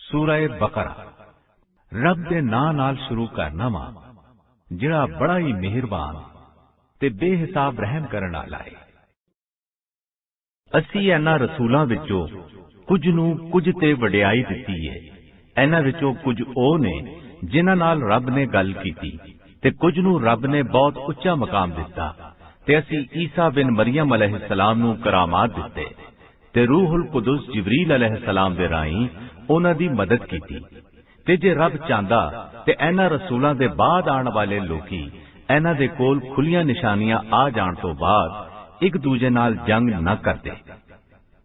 सूरह बकरा। रब दे नां नाल शुरू करना वा जिहड़ा बड़ा ही मेहरबान ते बेहिसाब रहम करन वाला है। असी इन्हां रसूलां विचों कुछ नूं कुछ ते वडियाई दित्ती है। इन्हां विचों कुछ ओ ने जिन्हां नाल रब ने गल कीती ते कुछ नूं रब ने बहुत उच्चा मकाम दिता। ते असी ईसा बिन मरियम अलैहिस्सलाम नूं करामात दिते ते रूहुल कुदस जिबरील अलैहिस्सलाम दे राहीं उन्हां दी मदद कीती। ते जे रब चाहंदा ते इन्हां रसूलां दे बाद आने वाले लोकी इन्हां दे कोल खुलियां निशानियां आ जाण तो बाद एक दूजे नाल जंग न करते,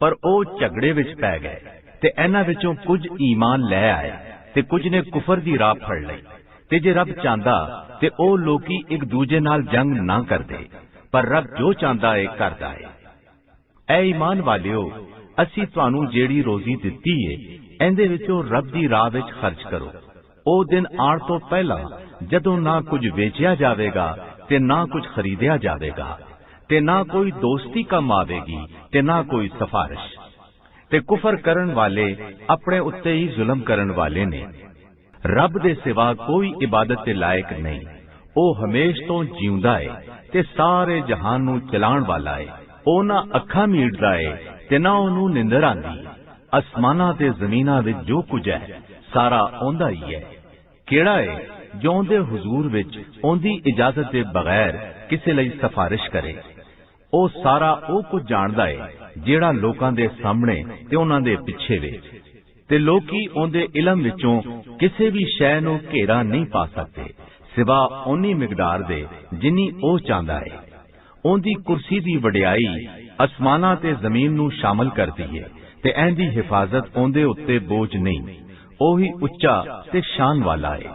पर ओ झगड़े विच पै गए ते इन्हां विचों कुछ ईमान लै आए ते कुछ ने कुफर दी राह फड़ लई। ते जे रब चाहंदा ते ओ लोकी एक दूजे नाल जंग ना करदे, पर रब जो चाहंदा है करदा है। ऐ ईमान वालियो, असी तुहानू जेड़ी रोजी दित्ती है इहदे विचों रब दी राह विच खर्च करो। ओ दिन आण तो पहला जदों ना कुछ वेचिया जावेगा ते ना कुछ खरीदिया जावेगा ते ना कोई दोस्ती कम आवेगी ते ना कोई सिफारिश। ते कुफर करन वाले अपने उत्ते ही जुल्म करन वाले ने। रब दे सिवा कोई इबादत दे लायक नहीं। ओ हमेश तो जीउंदा है ते सारे जहान नू चलाण वाला है। ओ ना अखां मीटदा है ते ना ओनू निंदर आंदी। आसमानां ते ज़मीनां विच जो कुछ है सारा ओंदा ही है। केड़ा है जो ओंदे हुजूर विच ओंदी इजाजत दे बगैर किसे लई सिफारिश करे। ओ सारा ओ कुछ जानदा है जेड़ा लोकां दे सामने ते उन्हां दे पिछे वे। ते लोकी ओंदे इलम विचों किसे भी शै नूं घेरा नहीं पा सकते सिवा ओनी मिकदार दे जिन्नी ओ चाहंदा है। ओंदी कुर्सी दी वडियाई आसमानां ते जमीन नूं शामिल करदी है ते एंदी हिफाजत ओंदे उत्ते बोझ नहीं। ओही उच्चा ते शान वाला है।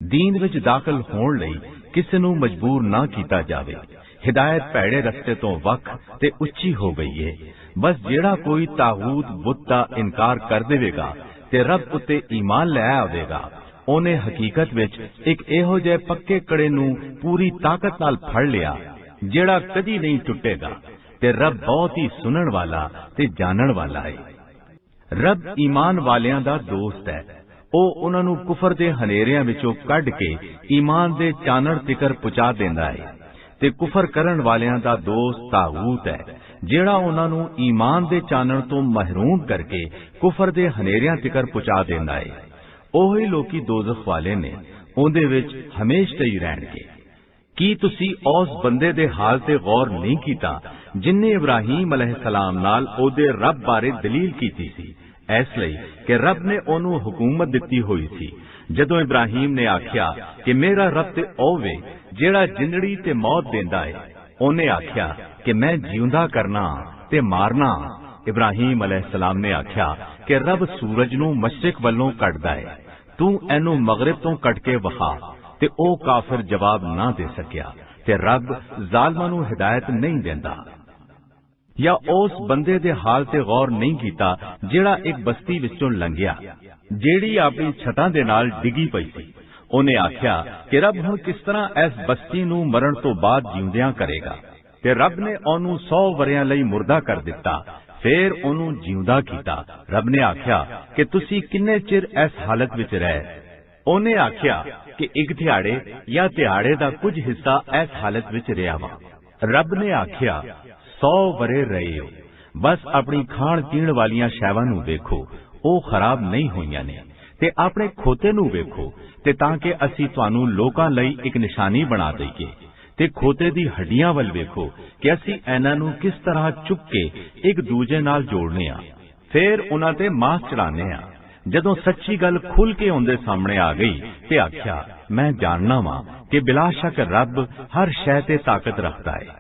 दीन विच दाखिल होण लई किसे नूं मजबूर ना कीता जावे। हिदायत भैड़े रस्ते तो वख ते उच्ची हो गई है। बस जेड़ा कोई तागूत बुत दा इनकार कर देवेगा ते रब उत्ते ईमान लै आवेगा, ओने हकीकत विच एक इहो जिहे पक्के कड़े नूं पूरी ताकत नाल फड़ लिया जेड़ा कदी नहीं टुटेगा। ते रब बहुत ही सुनण वाला ते जानण वाला है। रब ईमान वालियां दा दोस्त है। ओ उन्हां नूं कुफर दे हनेरियां विचों कढ के ईमान दे चानण तिकर पहुंचा देंदा है। ते कुफर करन वालियां दा दोस्त तागूत है जेड़ा उन्हां नूं ईमान दे चानण तो महरूम करके कुफर दे हनेरियां तिकर पहुंचा देंदा है। ओही लोकी दोज़ख वाले ने, ओंदे विच हमेशा ही रहणगे। की तुसी उस बंदे दे हाल ते गौर नहीं कीता जिन्ने इब्राहिम अलैहिस्सलाम नाल ओदे रब बारे दलील कीती सी, इस लई कि रब ने ओनू हुकूमत दित्ती हुई सी। जदों इब्राहिम ने आख्या कि मेरा रब ते ओवे जेड़ा जिंदड़ी ते मौत देंदा है, ओने आख्या कि मैं जीउंदा करना ते मारना। इब्राहिम अलैहिस्सलाम ने आख्या कि रब सूरज नूं मशरिक वल्लों कटदा है, तू एनू मगरिब तो कट के वखा। ते ओ काफिर जवाब ना दे सकिया ते रब जालमां नूं हिदायत नहीं देंदा। या उस बंदे दे हाल ते गौर नहीं कीता जेड़ा एक बस्ती विचों लंघिया जेड़ी अपनी छतां दे नाल डिगी पई सी। ओने आख्या कि रब हुण किस तरह इस बस्ती नूं मरण तो बाद जीउंदियां करेगा। ते रब ने ओनू 100 वरियां लई मुर्दा कर दिता, फिर ओनू जीउंदा कीता। रब ने आख्या कि तुसी किन्ने चिर इस हालत विच रहे। ओने आख्या कि एक ध्याड़े या ध्याड़े दा कुछ हिस्सा इस हालत विच रहा वा। रब ने आख्या 100 वरे रहे हो। बस अपनी खाण पीण वालियां शैवां नूं वेखो, ओ खराब नहीं होईयां ने। ते अपने खोते नूं वेखो ते ताकि असी तुहानू लोकां लई एक निशानी बना दईए। ते खोते दी हड्डियां वल वेखो कि असी इन्हां नूं किस तरह चुक के एक दूजे नाल जोड़ने आ, फिर उन्हां ते मांस चढ़ाने आ। जदों सच्ची गल खुल के उनके सामने आ गई ते आख्या मैं जानना वा कि बिला शक रब हर शै ते ताकत रखता है।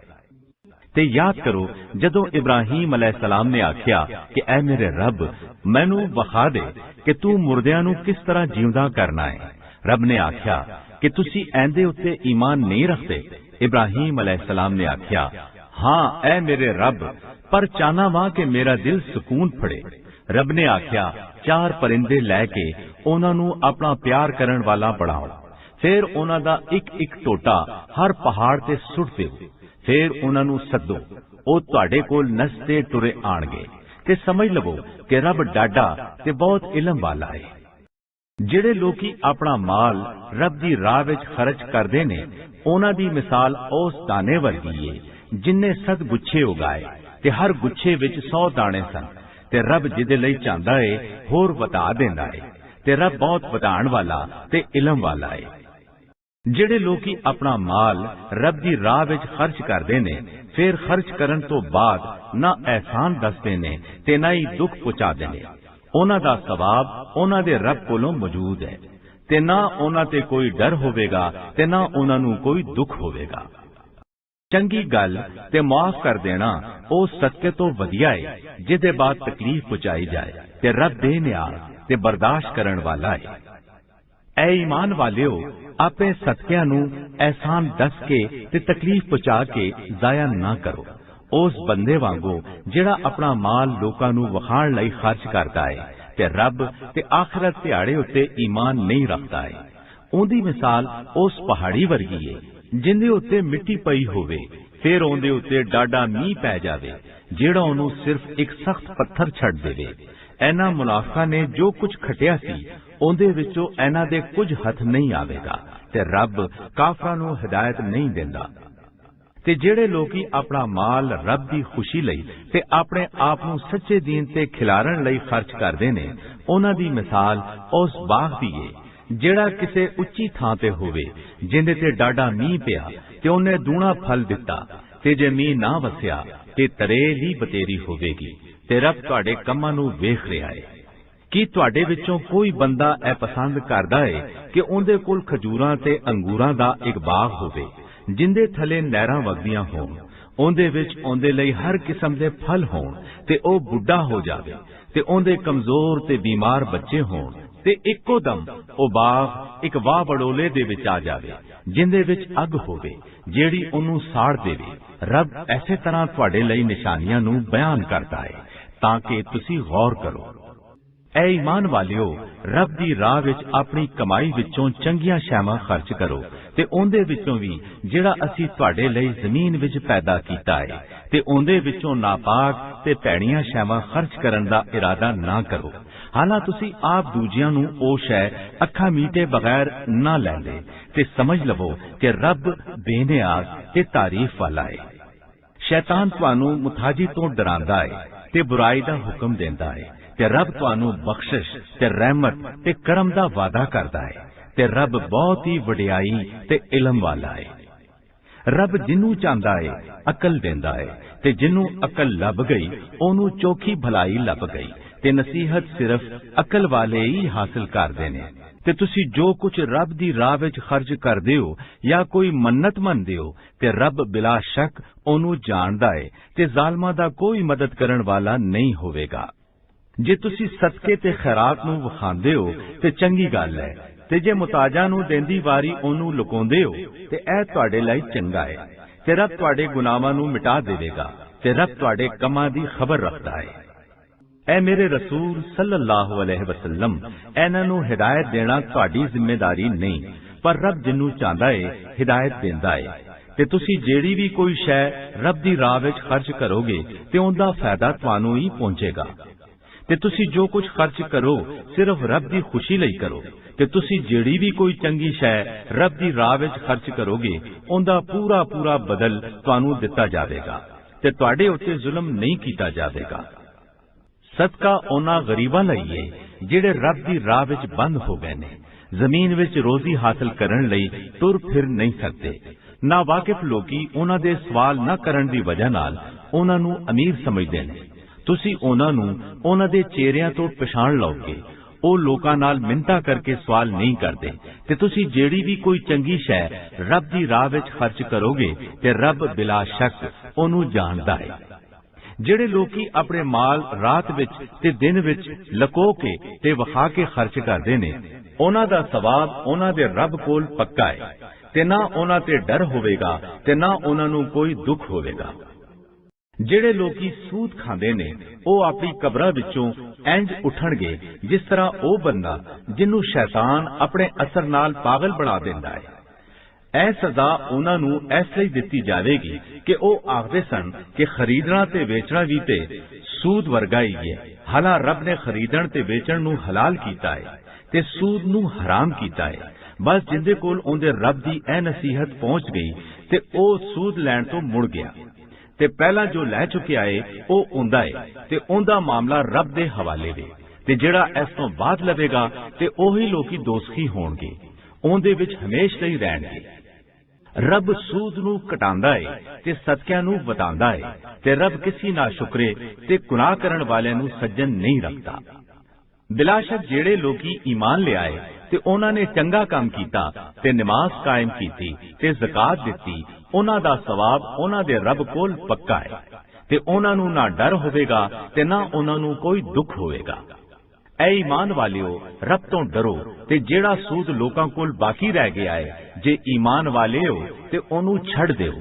ते याद करो जदों इब्राहिम अलैहिस्सलाम ने आख्या कि ऐ मेरे रब मैनू वखा दे कि तू मुर्दियां नूं किस तरह जीउंदा करना है। रब ने आख्या कि तुसी एंदे उत्ते ईमान नहीं रखते। इब्राहिम अलैहिस्सलाम ने आख्या हां ऐ मेरे रब, पर चाहना वा कि मेरा दिल सुकून फड़े। रब ने आख्या 4 परिंदे लैके उन्हां नूं अपना प्यार करन वाला बनाओ, फिर उन्हां दा एक एक टोटा हर पहाड़ ते सुट दिओ, फिर उन्हां नूं सद्दो, ओ तुहाडे कोल नसदे टुरे आणगे ते समझ लवो कि रब डाडा ते बहुत इलम वाला है। ਜਿਹੜੇ ਲੋਕੀ ਆਪਣਾ ਮਾਲ ਰੱਬ ਦੀ ਰਾਹ ਵਿੱਚ ਖਰਚ ਕਰਦੇ ਨੇ, ਉਹਨਾਂ ਦੀ ਮਿਸਾਲ ਉਸ ਦਾਣੇ ਵਰਗੀ ਏ ਜਿਨਨੇ 100 ਗੁੱਛੇ ਉਗਾਏ ਤੇ ਹਰ ਗੁੱਛੇ ਵਿੱਚ 100 ਦਾਣੇ ਸਨ, ਤੇ ਰੱਬ ਜਿਹਦੇ ਲਈ ਚਾਹੁੰਦਾ ਏ ਹੋਰ ਵਧਾ ਦਿੰਦਾ ਏ, ਤੇ ਰੱਬ ਬਹੁਤ ਵਧਾਉਣ ਵਾਲਾ ਤੇ ਇਲਮ ਵਾਲਾ ਏ। ਜਿਹੜੇ ਲੋਕੀ ਆਪਣਾ ਮਾਲ ਰੱਬ ਦੀ ਰਾਹ ਵਿੱਚ ਖਰਚ ਕਰਦੇ ਨੇ, ਫਿਰ ਖਰਚ ਕਰਨ ਤੋਂ ਬਾਅਦ ਨਾ ਅਹਿਸਾਨ ਦੱਸਦੇ ਨੇ ਤੇ ਨਾ ਹੀ ਦੁੱਖ ਪਹੁੰਚਾਦੇ ਨੇ, ਉਹਨਾਂ ਦਾ ਸਵਾਬ ਉਹਨਾਂ ਦੇ ਰੱਬ ਕੋਲੋਂ ਮੌਜੂਦ ਹੈ, ਤੇ ਨਾ ਉਹਨਾਂ ਤੇ ਕੋਈ ਡਰ ਹੋਵੇਗਾ ਤੇ ਨਾ ਉਹਨਾਂ ਨੂੰ ਕੋਈ ਦੁੱਖ ਹੋਵੇਗਾ। ਚੰਗੀ ਗੱਲ ਤੇ ਮਾਫ ਕਰ ਦੇਣਾ ਉਹ ਸਦਕੇ ਤੋਂ ਵਧੀਆ ਹੈ ਜਿਹਦੇ ਬਾਅਦ ਤਕਲੀਫ ਪਹੁੰਚਾਈ ਜਾਏ, ਤੇ ਰੱਬ ਬੇਨਿਆਜ਼ ਤੇ ਬਰਦਾਸ਼ਤ ਕਰਨ ਵਾਲਾ ਹੈ। ਐ ਈਮਾਨ ਵਾਲਿਓ, ਆਪੇ ਸਦਕਿਆਂ ਨੂੰ ਅਹਿਸਾਨ ਦੱਸ ਕੇ ਤੇ ਤਕਲੀਫ ਪਹੁੰਚਾ ਕੇ ਜ਼ਾਇਆ ਨਾ ਕਰੋ, ਉਸ ਬੰਦੇ ਵਾਂਗੂ ਜਿਹੜਾ ਆਪਣਾ ਮਾਲ ਲੋਕਾਂ ਨੂੰ ਵਿਖਾਉਣ ਲਈ ਖਰਚ ਕਰਦਾ ਹੈ ਤੇ ਰੱਬ ਤੇ ਆਖਰਤ ਦਿਹਾੜੇ ਉੱਤੇ ਈਮਾਨ ਨਹੀਂ ਰੱਖਦਾ ਹੈ। ਉਹਦੀ ਮਿਸਾਲ ਉਸ ਪਹਾੜੀ ਵਰਗੀ ਹੈ ਜਿੰਦੇ ਉੱਤੇ ਮਿੱਟੀ ਪਈ ਹੋਵੇ, ਫਿਰ ਉਹਦੇ ਉੱਤੇ ਡਾਢਾ ਮੀਂਹ ਪੈ ਜਾਵੇ ਜਿਹੜਾ ਉਹਨੂੰ ਸਿਰਫ ਇੱਕ ਸਖਤ ਪੱਥਰ ਛੱਡ ਦੇਵੇ। ਇਹਨਾਂ ਮੁਨਾਫਿਕਾਂ ਨੇ ਜੋ ਕੁਝ ਖਟਿਆ ਸੀ ਉਹਦੇ ਵਿੱਚੋਂ ਇਹਨਾਂ ਦੇ ਕੁਝ ਹੱਥ ਨਹੀਂ ਆਵੇਗਾ, ਤੇ ਰੱਬ ਕਾਫਰਾਂ ਨੂੰ ਹਿਦਾਇਤ ਨਹੀਂ ਦਿੰਦਾ। ਤੇ ਜਿਹੜੇ ਲੋਕੀ ਆਪਣਾ ਮਾਲ ਰੱਬ ਦੀ ਖੁਸ਼ੀ ਲਈ ਤੇ ਆਪਣੇ ਆਪ ਨੂੰ ਸੱਚੇ ਦੀਨ ਤੇ ਖਿਲਾਰਨ ਲਈ ਖਰਚ ਕਰਦੇ ਨੇ, ਉਹਨਾਂ ਦੀ ਮਿਸਾਲ ਉਸ ਬਾਗ ਦੀ ਏ ਜਿਹੜਾ ਕਿਸੇ ਉੱਚੀ ਥਾਂ ਤੇ ਹੋਵੇ, ਜਿੰਦੇ ਤੇ ਡਾਢਾ ਮੀਂਹ ਪਿਆ ਤੇ ਉਹਨੇ ਦੂਣਾ ਫਲ ਦਿੱਤਾ, ਤੇ ਜੇ ਮੀਂਹ ਨਾ ਵਸਿਆ ਤੇ ਤਰੇਲ ਹੀ ਬਤੇਰੀ ਹੋਵੇਗੀ, ਤੇ ਰੱਬ ਤੁਹਾਡੇ ਕੰਮਾਂ ਨੂੰ ਵੇਖ ਰਿਹਾ ਹੈ। ਕੀ ਤੁਹਾਡੇ ਵਿੱਚੋਂ ਕੋਈ ਬੰਦਾ ਇਹ ਪਸੰਦ ਕਰਦਾ ਹੈ ਕਿ ਉਹਦੇ ਕੋਲ ਖਜੂਰਾਂ ਤੇ ਅੰਗੂਰਾਂ ਦਾ ਇੱਕ ਬਾਗ ਹੋਵੇ ਜਿੰਦੇ ਥੱਲੇ ਨਹਿਰਾਂ ਵਗਦੀਆਂ ਹੋਣ, ਉਹਦੇ ਵਿੱਚ ਉਹਦੇ ਲਈ ਹਰ ਕਿਸਮ ਦੇ ਫਲ ਹੋਣ, ਤੇ ਉਹ ਬੁੱਢਾ ਹੋ ਜਾਵੇ ਤੇ ਉਹਦੇ ਕਮਜ਼ੋਰ ਤੇ ਬਿਮਾਰ ਬੱਚੇ ਹੋਣ, ਤੇ ਇੱਕੋ ਦਮ ਉਹ ਬਾਗ ਇੱਕ ਵਾਹ ਵਡੋਲੇ ਦੇ ਵਿੱਚ ਆ ਜਾਵੇ ਜਿੰਦੇ ਵਿੱਚ ਅੱਗ ਹੋਵੇ ਜਿਹੜੀ ਉਹਨੂੰ ਸਾੜ ਦੇਵੇ। ਰੱਬ ਐਸੇ ਤਰ੍ਹਾਂ ਤੁਹਾਡੇ ਲਈ ਨਿਸ਼ਾਨੀਆਂ ਨੂੰ ਬਿਆਨ ਕਰਦਾ ਹੈ ਤਾਂ ਕਿ ਤੁਸੀਂ ਗੌਰ ਕਰੋ। ਐ ਈਮਾਨ ਵਾਲਿਓ, ਰੱਬ ਦੀ ਰਾਹ ਵਿੱਚ ਆਪਣੀ ਕਮਾਈ ਵਿੱਚੋਂ ਚੰਗੀਆਂ ਸ਼ੈਵਾਂ ਖਰਚ ਕਰੋ, ਤੇ ਉਹਦੇ ਵਿੱਚੋਂ ਵੀ ਜਿਹੜਾ ਅਸੀਂ ਤੁਹਾਡੇ ਲਈ ਜ਼ਮੀਨ ਵਿੱਚ ਪੈਦਾ ਕੀਤਾ ਹੈ, ਤੇ ਉਹਦੇ ਵਿੱਚੋਂ ਨਾਪਾਕ ਤੇ ਭੈੜੀਆਂ ਸ਼ੈਵਾਂ ਖਰਚ ਕਰਨ ਦਾ ਇਰਾਦਾ ਨਾ ਕਰੋ। ਹਾਲਾਂ ਤੁਸੀਂ ਆਪ ਦੂਜਿਆਂ ਨੂੰ ਉਹ ਸ਼ੈ ਅੱਖਾਂ ਮੀਟੇ ਬਗੈਰ ਨਾ ਲੈਂਦੇ, ਤੇ ਸਮਝ ਲਵੋ ਕਿ ਰੱਬ ਬੇਨਿਆਜ਼ ਤੇ ਤਾਰੀਫ ਵਾਲਾ ਹੈ। ਸ਼ੈਤਾਨ ਤੁਹਾਨੂੰ ਮੁਤਾਜੀ ਤੋਂ ਡਰਾਉਂਦਾ ਹੈ ਤੇ ਬੁਰਾਈ ਦਾ ਹੁਕਮ ਦਿੰਦਾ ਹੈ, ਤੇ ਰੱਬ ਤੁਹਾਨੂੰ ਬਖਸ਼ਿਸ਼ ਤੇ ਰਹਿਮਤ ਤੇ ਕਰਮ ਦਾ ਵਾਅਦਾ ਕਰਦਾ ਹੈ, ਤੇ ਰੱਬ ਬਹੁਤ ਹੀ ਵਡਿਆਈ ਤੇ ਇਲਮ ਵਾਲਾ ਹੈ। ਰੱਬ ਜਿਹਨੂੰ ਚਾਹੁੰਦਾ ਹੈ ਅਕਲ ਦਿੰਦਾ ਹੈ, ਤੇ ਜਿਹਨੂੰ ਅਕਲ ਲੱਭ ਗਈ ਉਹਨੂੰ ਚੋਖੀ ਭਲਾਈ ਲੱਭ ਗਈ, ਤੇ ਨਸੀਹਤ ਸਿਰਫ ਅਕਲ ਵਾਲੇ ਹੀ ਹਾਸਲ ਕਰਦੇ ਨੇ। ਤੇ ਤੁਸੀਂ ਜੋ ਕੁਝ ਰੱਬ ਦੀ ਰਾਹ ਵਿੱਚ ਖਰਚ ਕਰਦੇ ਹੋ ਜਾਂ ਕੋਈ ਮੰਨਤ ਮੰਨਦੇ ਹੋ, ਤੇ ਰੱਬ ਬਿਲਾ ਸ਼ੱਕ ਉਹਨੂੰ ਜਾਣਦਾ ਹੈ, ਤੇ ਜ਼ਾਲਮਾਂ ਦਾ ਕੋਈ ਮਦਦ ਕਰਨ ਵਾਲਾ ਨਹੀਂ ਹੋਵੇਗਾ। ਜੇ ਤੁਸੀਂ ਸਦਕੇ ਤੇ ਖੈਰਾਤ ਨੂੰ ਵਿਖਾਉਂਦੇ ਹੋ ਤੇ ਚੰਗੀ ਗੱਲ ਹੈ, ਤੇ ਜੇ ਮੁਤਾਜਾਂ ਨੂੰ ਦੇਂਦੀ ਵਾਰੀ ਉਹਨੂੰ ਲੁਕਾਉਂਦੇ ਹੋ ਤੇ ਇਹ ਤੁਹਾਡੇ ਲਈ ਚੰਗਾ ਹੈ, ਤੇ ਰੱਬ ਤੁਹਾਡੇ ਗੁਨਾਹਾਂ ਨੂੰ ਮਿਟਾ ਦੇਵੇਗਾ, ਤੇ ਰੱਬ ਤੁਹਾਡੇ ਕੰਮਾਂ ਦੀ ਖਬਰ ਰੱਖਦਾ ਹੈ। ਐ ਮੇਰੇ ਰਸੂਲ ਸੱਲੱਲਾਹੁ ਅਲੈਹਿ ਵਸੱਲਮ, ਇਹਨਾਂ ਨੂੰ ਹਿਦਾਇਤ ਦੇਣਾ ਤੁਹਾਡੀ ਜ਼ਿੰਮੇਦਾਰੀ ਨਹੀਂ, ਪਰ ਰੱਬ ਜਿਹਨੂੰ ਚਾਹੁੰਦਾ ਹੈ ਹਿਦਾਇਤ ਦਿੰਦਾ ਹੈ। ਤੇ ਤੁਸੀਂ ਜਿਹੜੀ ਵੀ ਕੋਈ ਸ਼ੈ ਰੱਬ ਦੀ ਰਾਹ ਵਿੱਚ ਖਰਚ ਕਰੋਗੇ ਤੇ ਉਹਦਾ ਫਾਇਦਾ ਤੁਹਾਨੂੰ ਹੀ ਪਹੁੰਚੇਗਾ। ਤੇ ਤੁਸੀਂ ਜੋ ਕੁਝ ਖਰਚ ਕਰੋ ਸਿਰਫ ਰੱਬ ਦੀ ਖੁਸ਼ੀ ਲਈ ਕਰੋ, ਤੇ ਤੁਸੀਂ ਜਿਹੜੀ ਵੀ ਕੋਈ ਚੰਗੀ ਸ਼ੈ ਰੱਬ ਦੀ ਰਾਹ ਵਿੱਚ ਖਰਚ ਕਰੋਗੇ ਉਹਦਾ ਪੂਰਾ ਪੂਰਾ ਬਦਲ ਤੁਹਾਨੂੰ ਦਿੱਤਾ ਜਾਵੇਗਾ, ਤੇ ਤੁਹਾਡੇ ਉੱਤੇ ਜ਼ੁਲਮ ਨਹੀਂ ਕੀਤਾ ਜਾਵੇਗਾ। ਸਦਕਾ ਉਹਨਾਂ ਗਰੀਬਾਂ ਲਈ ਹੈ ਜਿਹੜੇ ਰੱਬ ਦੀ ਰਾਹ ਵਿੱਚ ਬੰਦ ਹੋ ਗਏ ਨੇ, ਜ਼ਮੀਨ ਵਿੱਚ ਰੋਜ਼ੀ ਹਾਸਲ ਕਰਨ ਲਈ ਤੁਰ ਫਿਰ ਨਹੀਂ ਸਕਦੇ। ਨਾ ਵਾਕਿਫ ਲੋਕੀ ਉਹਨਾਂ ਦੇ ਸਵਾਲ ਨਾ ਕਰਨ ਦੀ ਵਜ੍ਹਾ ਨਾਲ ਉਹਨਾਂ ਨੂੰ ਅਮੀਰ ਸਮਝਦੇ ਨੇ। ਤੁਸੀਂ ਉਹਨਾਂ ਨੂੰ ਉਹਨਾਂ ਦੇ ਚਿਹਰਿਆਂ ਤੋਂ ਪਛਾਣ ਲਓਗੇ, ਉਹ ਲੋਕਾਂ ਨਾਲ ਮਿੰਨਤਾਂ ਕਰਕੇ ਸਵਾਲ ਨਹੀਂ ਕਰਦੇ। ਤੇ ਤੁਸੀਂ ਜਿਹੜੀ ਵੀ ਕੋਈ ਚੰਗੀ ਸ਼ੈ ਰੱਬ ਦੀ ਰਾਹ ਵਿੱਚ ਖਰਚ ਕਰੋਗੇ ਤੇ ਰੱਬ ਬਿਲਾ ਸ਼ੱਕ ਉਹਨੂੰ ਜਾਣਦਾ ਹੈ। ਜਿਹੜੇ ਲੋਕੀ ਆਪਣੇ ਮਾਲ ਰਾਤ ਵਿੱਚ ਤੇ ਦਿਨ ਵਿੱਚ ਲਕੋ ਕੇ ਤੇ ਵਿਖਾ ਕੇ ਖਰਚ ਕਰਦੇ ਨੇ, ਉਹਨਾਂ ਦਾ ਸਵਾਬ ਉਹਨਾਂ ਦੇ ਰੱਬ ਕੋਲ ਪੱਕਾ ਹੈ, ਤੇ ਨਾ ਉਹਨਾਂ ਤੇ ਡਰ ਹੋਵੇਗਾ ਤੇ ਨਾ ਉਹਨਾਂ ਨੂੰ ਕੋਈ ਦੁੱਖ ਹੋਵੇਗਾ। ਜਿਹੜੇ ਲੋਕੀ ਸੂਦ ਖਾਂਦੇ ਨੇ ਉਹ ਆਪਣੀ ਕਬਰਾਂ ਵਿੱਚੋਂ ਇੰਜ ਉੱਠਣਗੇ ਜਿਸ ਤਰ੍ਹਾਂ ਉਹ ਬੰਦਾ ਜਿਹਨੂੰ ਸ਼ੈਤਾਨ ਆਪਣੇ ਅਸਰ ਨਾਲ ਪਾਗਲ ਬਣਾ ਦਿੰਦਾ ਹੈ। ਇਹ ਸਜ਼ਾ ਉਹਨਾਂ ਨੂੰ ਇਸ ਲਈ ਦਿੱਤੀ ਜਾਵੇਗੀ ਕਿ ਉਹ ਆਖਦੇ ਸਨ ਕਿ ਖਰੀਦਣਾ ਤੇ ਵੇਚਣਾ ਵੀ ਤੇ ਸੂਦ ਵਰਗਾ ਹੀ ਹੈ। ਹਾਲਾਂ ਰੱਬ ਨੇ ਖਰੀਦਣ ਤੇ ਵੇਚਣ ਨੂੰ ਹਲਾਲ ਕੀਤਾ ਹੈ ਤੇ ਸੂਦ ਨੂੰ ਹਰਾਮ ਕੀਤਾ ਹੈ। ਬਸ ਜਿੰਦੇ ਕੋਲ ਉਹਦੇ ਰੱਬ ਦੀ ਇਹ ਨਸੀਹਤ ਪਹੁੰਚ ਗਈ ਤੇ ਉਹ ਸੂਦ ਲੈਣ ਤੋਂ ਮੁੜ ਗਿਆ ਤੇ ਪਹਿਲਾਂ ਜੋ ਲੈ ਚੁੱਕਿਆ ਹੈ ਉਹ ਉਹਦਾ ਹੈ ਤੇ ਉਹਦਾ ਮਾਮਲਾ ਰੱਬ ਦੇ ਹਵਾਲੇ ਵੇ। ਤੇ ਜਿਹੜਾ ਇਸ ਤੋਂ ਬਾਅਦ ਲਵੇਗਾ ਤੇ ਉਹੀ ਲੋਕੀ ਦੋਜ਼ਖੀ ਹੋਣਗੇ, ਉਹਦੇ ਵਿੱਚ ਹਮੇਸ਼ ਲਈ ਰਹਿਣਗੇ। ਰੱਬ ਸੂਦ ਨੂੰ ਘਟਾਉਂਦਾ ਹੈ ਤੇ ਸਦਕਿਆਂ ਨੂੰ ਵਧਾਉਂਦਾ ਹੈ ਤੇ ਰੱਬ ਕਿਸੇ ਨਾ ਸ਼ੁਕਰੇ ਤੇ ਗੁਨਾਹ ਕਰਨ ਵਾਲਿਆਂ ਨੂੰ ਸੱਜਣ ਨਹੀਂ ਰੱਖਦਾ। ਬਿਲਾਸ਼ਕ ਜਿਹੜੇ ਲੋਕੀ ਈਮਾਨ ਲਿਆਏ ਤੇ ਉਹਨਾਂ ਨੇ ਚੰਗਾ ਕੰਮ ਕੀਤਾ ਤੇ ਨਮਾਜ਼ ਕਾਇਮ ਕੀਤੀ ਤੇ ਜ਼ਕਾਤ ਦਿੱਤੀ, ਉਹਨਾਂ ਦਾ ਸਵਾਬ ਉਹਨਾਂ ਦੇ ਰੱਬ ਕੋਲ ਪੱਕਾ ਹੈ ਤੇ ਉਹਨਾਂ ਨੂੰ ਨਾ ਡਰ ਹੋਵੇਗਾ ਤੇ ਨਾ ਉਹਨਾਂ ਨੂੰ ਕੋਈ ਦੁੱਖ ਹੋਵੇਗਾ। ਐ ਈਮਾਨ ਵਾਲਿਓ, ਰੱਬ ਤੋਂ ਡਰੋ ਤੇ ਜਿਹੜਾ ਸੂਦ ਲੋਕਾਂ ਕੋਲ ਬਾਕੀ ਰਹਿ ਗਿਆ ਹੈ, ਜੇ ਈਮਾਨ ਵਾਲੇ ਹੋ ਤੇ ਉਹਨੂੰ ਛੱਡ ਦਿਓ।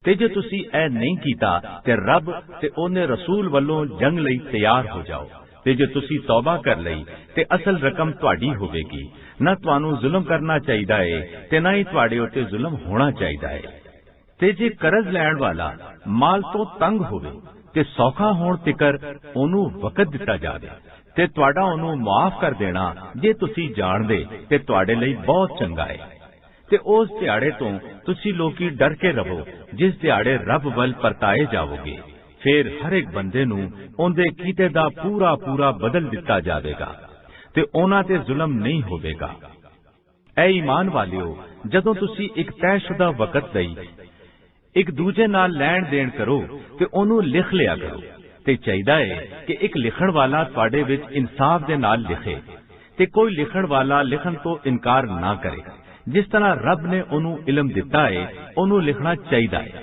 ਤੇ ਜੇ ਤੁਸੀਂ ਇਹ ਨਹੀਂ ਕੀਤਾ ਤੇ ਰੱਬ ਤੇ ਉਹਨੇ ਰਸੂਲ ਵੱਲੋਂ ਜੰਗ ਲਈ ਤਿਆਰ ਹੋ ਜਾਓ। ਤੇ ਜੇ ਤੁਸੀਂ ਤੌਬਾ ਕਰ ਲਈ ਤੇ ਅਸਲ ਰਕਮ ਤੁਹਾਡੀ ਹੋਵੇਗੀ। ਨਾ ਤੁਹਾਨੂੰ ਜ਼ੁਲਮ ਕਰਨਾ ਚਾਹੀਦਾ ਹੈ ਤੇ ਨਾ ਹੀ ਤੁਹਾਡੇ ਉੱਤੇ ਜ਼ੁਲਮ ਹੋਣਾ ਚਾਹੀਦਾ ਹੈ। ਤੇ ਜੇ ਕਰਜ਼ ਲੈਣ ਵਾਲਾ ਮਾਲ ਤੋਂ ਤੰਗ ਹੋਵੇ ਤੇ ਸੌਖਾ ਹੋਣ ਤਿਕਰ ਉਹਨੂੰ ਵਕਤ ਦਿੱਤਾ ਜਾਵੇ ਤੇ ਤੁਹਾਡਾ ਉਹਨੂੰ ਮਾਫ ਕਰ ਦੇਣਾ ਜੇ ਤੁਸੀਂ ਜਾਣਦੇ ਤੇ ਤੁਹਾਡੇ ਲਈ ਬਹੁਤ ਚੰਗਾ ਹੈ। ਤੇ ਉਸ ਦਿਹਾੜੇ ਤੋਂ ਤੁਸੀਂ ਲੋਕੀ ਡਰ ਕੇ ਰਹੋ ਜਿਸ ਦਿਹਾੜੇ ਰੱਬ ਵੱਲ ਪਰਤਾਏ ਜਾਵੋਗੇ। ਫਿਰ ਹਰ ਇੱਕ ਬੰਦੇ ਨੂੰ ਉਹਦੇ ਕੀਤੇ ਦਾ ਪੂਰਾ ਪੂਰਾ ਬਦਲ ਦਿੱਤਾ ਜਾਵੇਗਾ ਤੇ ਉਹਨਾਂ ਤੇ ਜ਼ੁਲਮ ਨਹੀਂ ਹੋਵੇਗਾ। ਐ ਈਮਾਨ ਵਾਲਿਓ, ਜਦੋਂ ਤੁਸੀਂ ਇੱਕ ਤੈਅਸ਼ੁਦਾ ਵਕਤ ਲਈ ਇੱਕ ਦੂਜੇ ਨਾਲ ਲੈਣ ਦੇਣ ਕਰੋ ਤੇ ਉਹਨੂੰ ਲਿਖ ਲਿਆ ਕਰੋ। ਤੇ ਚਾਹੀਦਾ ਹੈ ਕਿ ਇੱਕ ਲਿਖਣ ਵਾਲਾ ਤੁਹਾਡੇ ਵਿੱਚ ਇਨਸਾਫ ਦੇ ਨਾਲ ਲਿਖੇ ਤੇ ਕੋਈ ਲਿਖਣ ਵਾਲਾ ਲਿਖਣ ਤੋਂ ਇਨਕਾਰ ਨਾ ਕਰੇ। ਜਿਸ ਤਰ੍ਹਾਂ ਰੱਬ ਨੇ ਉਹਨੂੰ ਇਲਮ ਦਿੱਤਾ ਹੈ ਉਹਨੂੰ ਲਿਖਣਾ ਚਾਹੀਦਾ ਹੈ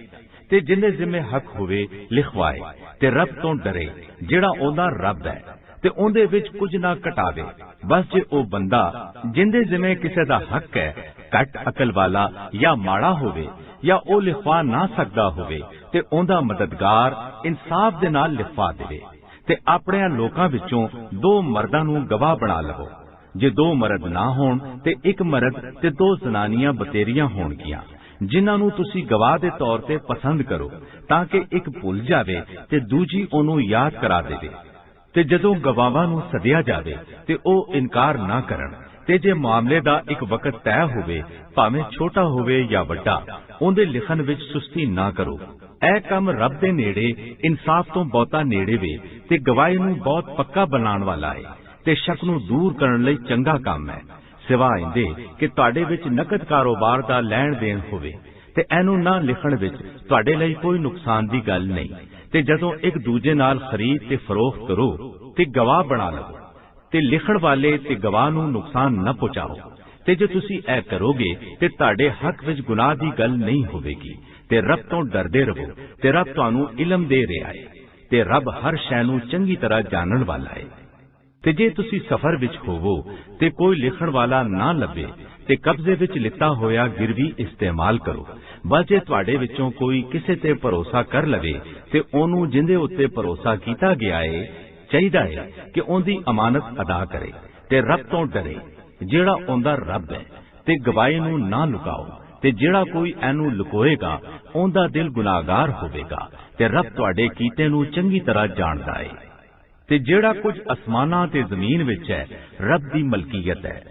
ਤੇ ਜਿੰਨੇ ਜ਼ਿੰਮੇ ਹੱਕ ਹੋਵੇ ਲਿਖਵਾਏ ਤੇ ਰੱਬ ਤੋਂ ਡਰੇ ਜਿਹੜਾ ਉਹਦਾ ਰੱਬ ਹੈ ਤੇ ਉਹਦੇ ਵਿੱਚ ਕੁਝ ਨਾ ਘਟਾਵੇ। ਬਸ ਜੇ ਉਹ ਬੰਦਾ ਜਿੰਦੇ ਜ਼ਿੰਮੇ ਕਿਸੇ ਦਾ ਹੱਕ ਹੈ ਘੱਟ ਅਕਲ ਵਾਲਾ ਜਾਂ ਮਾੜਾ ਹੋਵੇ ਜਾਂ ਉਹ ਲਿਖਵਾ ਨਾ ਸਕਦਾ ਹੋਵੇ ਤੇ ਉਹਦਾ ਮਦਦਗਾਰ ਇਨਸਾਫ ਦੇ ਨਾਲ ਲਿਖਵਾ ਦੇਵੇ। ਤੇ ਆਪਣੇ ਲੋਕਾਂ ਵਿੱਚੋਂ 2 ਮਰਦਾਂ ਨੂੰ ਗਵਾਹ ਬਣਾ ਲਵੋ। ਜੇ 2 ਮਰਦ ਨਾ ਹੋਣ ਤੇ 1 ਮਰਦ ਤੇ 2 ਜ਼ਨਾਨੀਆਂ ਬਤੇਰੀਆਂ ਹੋਣਗੀਆਂ ਜਿਨ੍ਹਾਂ ਨੂੰ ਤੁਸੀਂ ਗਵਾਹ ਦੇ ਤੌਰ ਤੇ ਪਸੰਦ ਕਰੋ ਤਾਂ ਕਿ ਇੱਕ ਭੁੱਲ ਜਾਵੇ ਤੇ ਦੂਜੀ ਉਹਨੂੰ ਯਾਦ ਕਰਾ ਦੇਵੇ। ਤੇ ਜਦੋਂ ਗਵਾਹਾਂ ਨੂੰ ਸੱਦਿਆ ਜਾਵੇ ਤੇ ਉਹ ਇਨਕਾਰ ਨਾ ਕਰਨ ਤੇ ਜੇ ਮਾਮਲੇ ਦਾ ਇੱਕ ਵਕਤ ਤੈਅ ਹੋਵੇ ਭਾਵੇਂ ਛੋਟਾ ਹੋਵੇ ਜਾਂ ਵੱਡਾ ਉਹਦੇ ਲਿਖਣ ਵਿੱਚ ਸੁਸਤੀ ਨਾ ਕਰੋ। ਇਹ ਕੰਮ ਰੱਬ ਦੇ ਨੇੜੇ ਇਨਸਾਫ ਤੋਂ ਬਹੁਤਾ ਨੇੜੇ ਵੇ ਤੇ ਗਵਾਹੀ ਨੂੰ ਬਹੁਤ ਪੱਕਾ ਬਣਾਉਣ ਵਾਲਾ ਹੈ ਤੇ ਸ਼ੱਕ ਨੂੰ ਦੂਰ ਕਰਨ ਲਈ ਚੰਗਾ ਕੰਮ ਹੈ। ਸਿਵਾਏ ਇਹਦੇ ਕਿ ਤੁਹਾਡੇ ਵਿੱਚ ਨਕਦ ਕਾਰੋਬਾਰ ਦਾ ਲੈਣ ਦੇਣ ਹੋਵੇ ਤੇ ਇਹਨੂੰ ਨਾ ਲਿਖਣ ਵਿੱਚ ਤੁਹਾਡੇ ਲਈ ਕੋਈ ਨੁਕਸਾਨ ਦੀ ਗੱਲ ਨਹੀਂ। ਤੇ ਜਦੋਂ ਇੱਕ ਦੂਜੇ ਨਾਲ ਖਰੀਦ ਤੇ ਫਰੋਖਤ ਕਰੋ ਤੇ ਗਵਾਹ ਬਣਾ ਲਵੋ ਤੇ ਲਿਖਣ ਵਾਲੇ ਤੇ ਗਵਾਹ ਨੂੰ ਨੁਕਸਾਨ ਨਾ ਪਹੁੰਚਾਓ। ਤੇ ਜੇ ਤੁਸੀਂ ਇਹ ਕਰੋਗੇ ਤੇ ਤੁਹਾਡੇ ਹੱਕ ਵਿੱਚ ਗੁਨਾਹ ਦੀ ਗੱਲ ਨਹੀਂ ਹੋਵੇਗੀ ਤੇ ਰੱਬ ਤੋਂ ਡਰਦੇ ਰਹੋ ਤੇ ਰੱਬ ਤੁਹਾਨੂੰ ਇਲਮ ਦੇ ਰਿਹਾ ਹੈ ਤੇ ਰੱਬ ਹਰ ਸ਼ੈ ਨੂੰ ਚੰਗੀ ਤਰ੍ਹਾਂ ਜਾਣਨ ਵਾਲਾ ਹੈ। ਤੇ ਜੇ ਤੁਸੀਂ ਸਫ਼ਰ ਵਿੱਚ ਹੋਵੋ ਤੇ ਕੋਈ ਲਿਖਣ ਵਾਲਾ ਨਾ ਲੱਭੇ ਤੇ ਕਬਜ਼ੇ ਵਿੱਚ ਲਿੱਤਾ ਹੋਇਆ ਗਿਰਵੀ ਇਸਤੇਮਾਲ ਕਰੋ। ਬਸ ਜੇ ਤੁਹਾਡੇ ਵਿੱਚੋਂ ਕੋਈ ਕਿਸੇ ਤੇ ਭਰੋਸਾ ਕਰ ਲਵੇ ਤੇ ਉਹਨੂੰ ਜਿੰਦੇ ਉੱਤੇ ਭਰੋਸਾ ਕੀਤਾ ਗਿਆ ਹੈ ਚਾਹੀਦਾ ਹੈ ਕਿ ਉਹਦੀ ਅਮਾਨਤ ਅਦਾ ਕਰੇ ਤੇ ਰੱਬ ਤੋਂ ਡਰੇ ਜਿਹੜਾ ਉਹਦਾ ਰੱਬ ਹੈ ਤੇ ਗਵਾਹੀ ਨੂੰ ਨਾ ਲੁਕਾਓ। ਤੇ ਜਿਹੜਾ ਕੋਈ ਇਹਨੂੰ ਲੁਕੋਏਗਾ ਉਹਦਾ ਦਿਲ ਗੁਨਾਹਗਾਰ ਹੋਵੇਗਾ ਤੇ ਰੱਬ ਤੁਹਾਡੇ ਕੀਤੇ ਨੂੰ ਚੰਗੀ ਤਰ੍ਹਾਂ ਜਾਣਦਾ ਹੈ। ਤੇ ਜਿਹੜਾ ਕੁਝ ਅਸਮਾਨਾਂ ਤੇ ਜ਼ਮੀਨ ਵਿੱਚ ਹੈ ਰੱਬ ਦੀ ਮਲਕੀਅਤ ਹੈ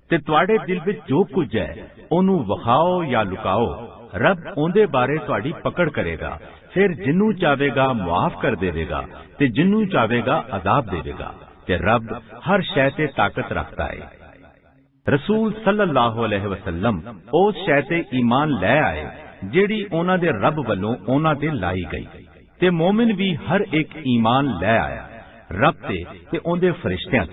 ਤੇ ਤੁਹਾਡੇ ਦਿਲ ਵਿੱਚ ਜੋ ਕੁਝ ਹੈ ਉਹਨੂੰ ਵਿਖਾਓ ਜਾਂ ਲੁਕਾਓ ਰੱਬ ਉਹਦੇ ਬਾਰੇ ਤੁਹਾਡੀ ਪਕੜ ਕਰੇਗਾ। ਫਿਰ ਜਿੰਨੂੰ ਚਾਹੇਗਾ ਮੁਆਫ ਕਰ ਦੇਵੇਗਾ ਤੇ ਜਿੰਨੂੰ ਚਾਹੇਗਾ ਅਜ਼ਾਬ ਦੇਵੇਗਾ ਤੇ ਰੱਬ ਹਰ ਸ਼ੈ ਤੇ ਤਾਕਤ ਰੱਖਦਾ ਹੈ। ਰਸੂਲ ਸੱਲੱਲਾਹੁ ਅਲੈਹਿ ਵਸੱਲਮ ਉਸ ਸ਼ੈ ਤੇ ਈਮਾਨ ਲੈ ਆਏ ਜਿਹੜੀ ਉਹਨਾਂ ਦੇ ਰੱਬ ਵੱਲੋਂ ਉਹਨਾਂ ਤੇ ਲਾਈ ਗਈ ਤੇ ਮੋਮਿਨ ਵੀ ਹਰ ਇੱਕ ਈਮਾਨ ਲੈ ਆਇਆ ਰੱਬ ਤੇ ਉਹਦੇ ਫਰਿਸ਼ਤਿਆਂ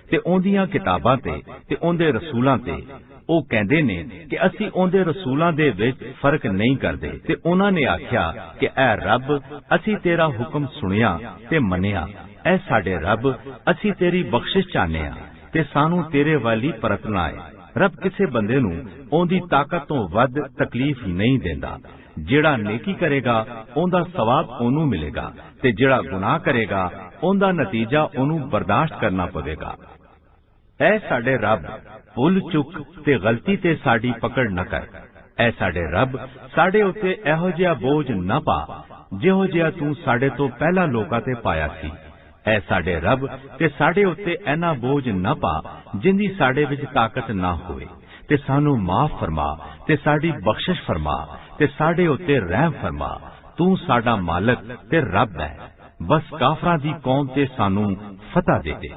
ਤੇ ਉਹਦੀਆਂ ਕਿਤਾਬਾਂ ਤੇ ਉਹਦੇ ਰਸੂਲਾਂ ਤੇ। ਉਹ ਕਹਿੰਦੇ ਨੇ ਕਿ ਅਸੀਂ ਉਹਦੇ ਰਸੂਲਾਂ ਦੇ ਵਿੱਚ ਫਰਕ ਨਹੀਂ ਕਰਦੇ ਤੇ ਉਹਨਾਂ ਨੇ ਆਖਿਆ ਕਿ ਐ ਰੱਬ ਅਸੀਂ ਤੇਰਾ ਹੁਕਮ ਸੁਣਿਆ ਤੇ ਮੰਨਿਆ। ਐ ਸਾਡੇ ਰੱਬ ਅਸੀਂ ਤੇਰੀ ਬਖਸ਼ਿਸ਼ ਚਾਹੁੰਦੇ ਹਾਂ ਤੇ ਸਾਨੂੰ ਤੇਰੇ ਵੱਲ ਹੀ ਪਰਤਣਾ ਹੈ। ਰੱਬ ਕਿਸੇ ਬੰਦੇ ਨੂੰ ਉਹਦੀ ਤਾਕਤ ਤੋਂ ਵੱਧ ਤਕਲੀਫ ਨਹੀਂ ਦਿੰਦਾ। ਜਿਹੜਾ ਨੇਕੀ ਕਰੇਗਾ ਉਹਦਾ ਸਵਾਬ ਉਹਨੂੰ ਮਿਲੇਗਾ ਤੇ ਜਿਹੜਾ ਗੁਨਾਹ ਕਰੇਗਾ ਉਹਦਾ ਨਤੀਜਾ ਉਹਨੂੰ ਬਰਦਾਸ਼ਤ ਕਰਨਾ ਪਵੇਗਾ। ਐ ਸਾਡੇ ਰੱਬ ਭੁੱਲ ਚੁੱਕ ਤੇ ਗਲਤੀ ਤੇ ਸਾਡੀ ਪਕੜ ਨਾ ਕਰ। ਐ ਸਾਡੇ ਰੱਬ ਸਾਡੇ ਉੱਤੇ ਇਹੋ ਜਿਹਾ ਬੋਝ ਨਾ ਪਾ ਜਿਹੋ ਜਿਹਾ ਤੂੰ ਸਾਡੇ ਤੋਂ ਪਹਿਲਾਂ ਲੋਕਾਂ ਤੇ ਪਾਇਆ ਸੀ। ਐ ਸਾਡੇ ਰੱਬ ਤੇ ਸਾਡੇ ਉੱਤੇ ਐਨਾ ਬੋਝ ਨਾ ਪਾ ਜਿੰਦੀ ਸਾਡੇ ਵਿੱਚ ਤਾਕਤ ਨਾ ਹੋਵੇ, ਤੇ ਸਾਨੂੰ ਮਾਫ ਫਰਮਾ ਤੇ ਸਾਡੀ ਬਖਸ਼ਿਸ਼ ਫਰਮਾ ਤੇ ਸਾਡੇ ਉੱਤੇ ਰਹਿਮ ਫਰਮਾ। ਤੂੰ ਸਾਡਾ ਮਾਲਕ ਤੇ ਰੱਬ ਹੈ। ਬਸ ਕਾਫਰਾਂ ਦੀ ਕੌਮ ਤੇ ਸਾਨੂੰ ਫਤਹ ਦੇ ਦੇ।